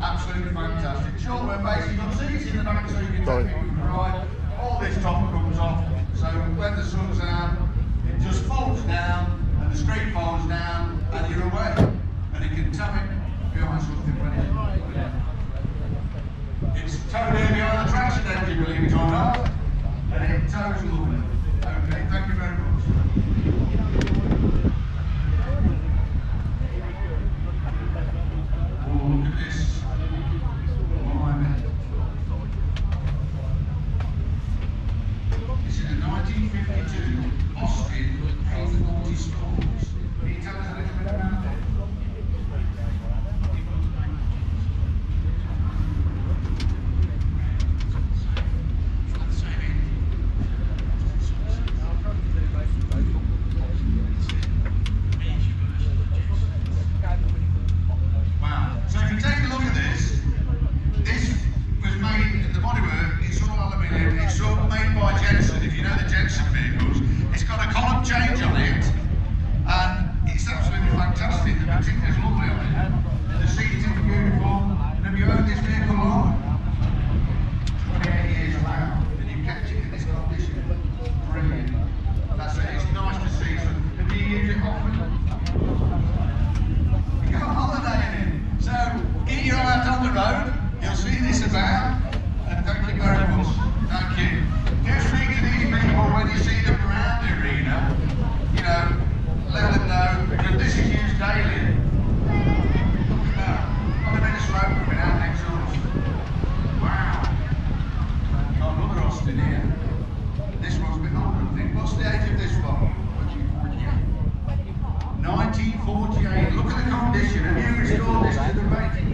Absolutely fantastic. Sure, we're basically got seats in the back so you can take people for a ride. All this top comes off, so when the sun's out, it just folds down, and the screen folds down, and you're away. And you can tap it behind something when it's towed in behind the traction engine, believe it or not, and it tows lovely. Okay, thank you very much. Oh, look at this. This is a 1952 Austin A40 Sports. Can you tell us a little bit about it? Wow. So if you take a look at this, this was made, the bodywork, it's all aluminium, it's all made by Jensen, if you know the Jensen vehicles. It's got a column change on it, and it's absolutely fantastic. The material's lovely on it. The seating's beautiful, and have you owned this vehicle long? 28 years now, and you've kept it in this condition. Brilliant. That's it, it's nice to see. So, do you use it often? You go on holiday in it. So, get your eye out on the road, you'll see this about, and thank you very much. Thank you. Just speak to these people when you see them around the arena, you know, let them know, because this is used daily. Got a bit of smoke coming out next to us. Wow. Got another Austin here. This one's a bit older, I think. What's the age of this one? 1948. Look at the condition. Have you restored this to the rating?